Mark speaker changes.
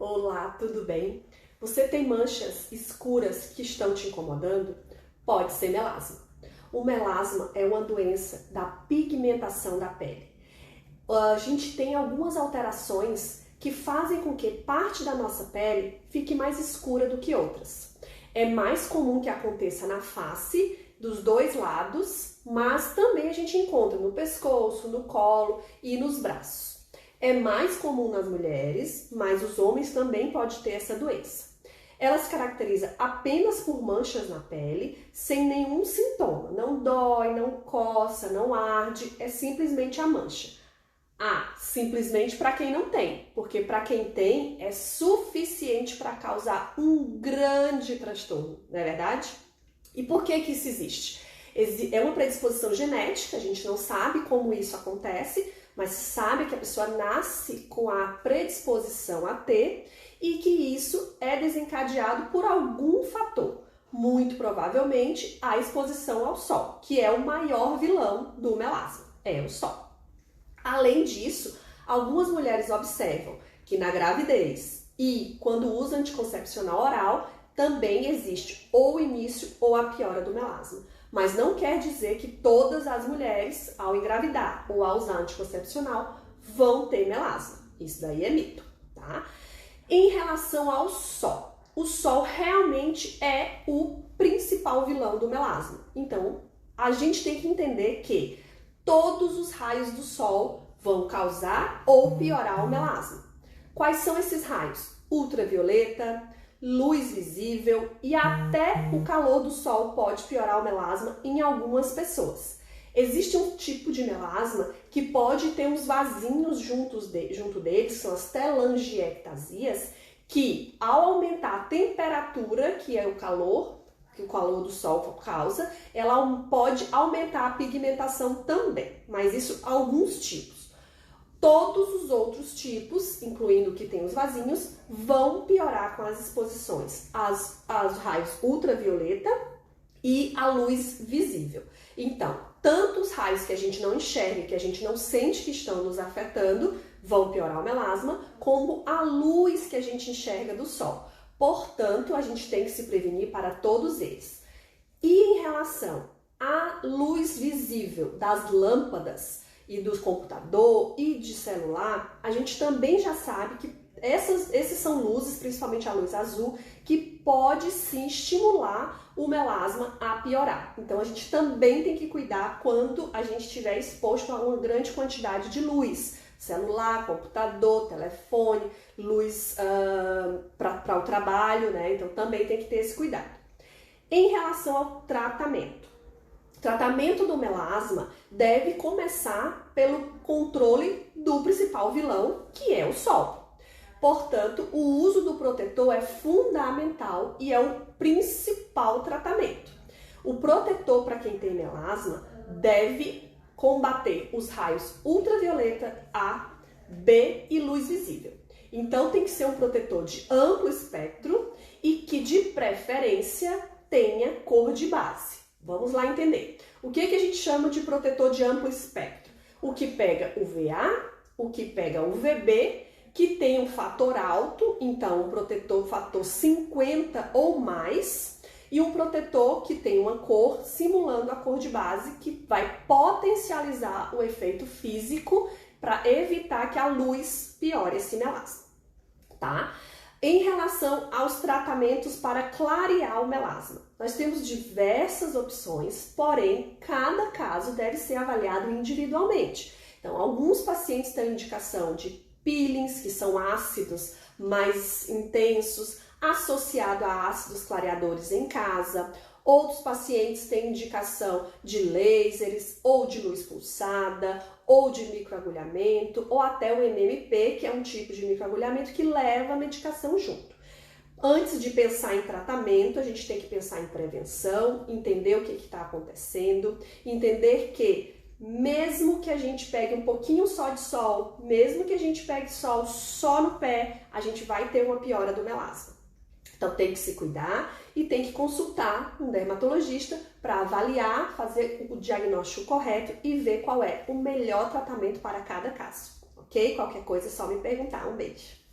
Speaker 1: Olá, tudo bem? Você tem manchas escuras que estão te incomodando? Pode ser melasma. O melasma é uma doença da pigmentação da pele. A gente tem algumas alterações que fazem com que parte da nossa pele fique mais escura do que outras. É mais comum que aconteça na face, dos dois lados, mas também a gente encontra no pescoço, no colo e nos braços. É mais comum nas mulheres, mas os homens também podem ter essa doença. Ela se caracteriza apenas por manchas na pele, sem nenhum sintoma. Não dói, não coça, não arde, é simplesmente a mancha. Simplesmente para quem não tem, porque para quem tem é suficiente para causar um grande transtorno, não é verdade? E por que isso existe? É uma predisposição genética, a gente não sabe como isso acontece, mas sabe que a pessoa nasce com a predisposição a ter e que isso é desencadeado por algum fator. Muito provavelmente a exposição ao sol, que é o maior vilão do melasma, é o sol. Além disso, algumas mulheres observam que na gravidez e quando usa anticoncepcional oral, também existe ou o início ou a piora do melasma. Mas não quer dizer que todas as mulheres, ao engravidar ou ao usar anticoncepcional, vão ter melasma. Isso daí é mito, tá? Em relação ao sol, o sol realmente é o principal vilão do melasma. Então, a gente tem que entender que todos os raios do sol vão causar ou piorar o melasma. Quais são esses raios? Ultravioleta, luz visível e até o calor do sol pode piorar o melasma em algumas pessoas. Existe um tipo de melasma que pode ter uns vasinhos junto deles, são as telangiectasias, que ao aumentar a temperatura, que é o calor, que o calor do sol causa, ela pode aumentar a pigmentação também, mas isso alguns tipos. Todos os outros tipos, incluindo o que tem os vasinhos, vão piorar com as exposições aos raios ultravioleta e à luz visível. Então, tanto os raios que a gente não enxerga e que a gente não sente que estão nos afetando vão piorar o melasma, como a luz que a gente enxerga do sol. Portanto, a gente tem que se prevenir para todos eles. E em relação à luz visível das lâmpadas e do computador e de celular, a gente também já sabe que esses são luzes, principalmente a luz azul, que pode sim estimular o melasma a piorar. Então a gente também tem que cuidar quando a gente estiver exposto a uma grande quantidade de luz. Celular, computador, telefone, luz para o trabalho, né? Então também tem que ter esse cuidado. Em relação ao tratamento. O tratamento do melasma deve começar pelo controle do principal vilão, que é o sol. Portanto, o uso do protetor é fundamental e é o principal tratamento. O protetor para quem tem melasma deve combater os raios ultravioleta A, B e luz visível. Então tem que ser um protetor de amplo espectro e que de preferência tenha cor de base. Vamos lá entender. O que a gente chama de protetor de amplo espectro? O que pega UVA, o que pega UVB, que tem um fator alto, então um protetor fator 50 ou mais, e um protetor que tem uma cor simulando a cor de base, que vai potencializar o efeito físico para evitar que a luz piore esse melasma, tá? Em relação aos tratamentos para clarear o melasma, nós temos diversas opções, porém, cada caso deve ser avaliado individualmente. Então, alguns pacientes têm indicação de peelings, que são ácidos mais intensos, associado a ácidos clareadores em casa. Outros pacientes têm indicação de lasers, ou de luz pulsada, ou de microagulhamento, ou até o MMP, que é um tipo de microagulhamento que leva a medicação junto. Antes de pensar em tratamento, a gente tem que pensar em prevenção, entender o que está acontecendo, entender que mesmo que a gente pegue um pouquinho só de sol, mesmo que a gente pegue sol só no pé, a gente vai ter uma piora do melasma. Então tem que se cuidar e tem que consultar um dermatologista para avaliar, fazer o diagnóstico correto e ver qual é o melhor tratamento para cada caso, ok? Qualquer coisa é só me perguntar. Um beijo!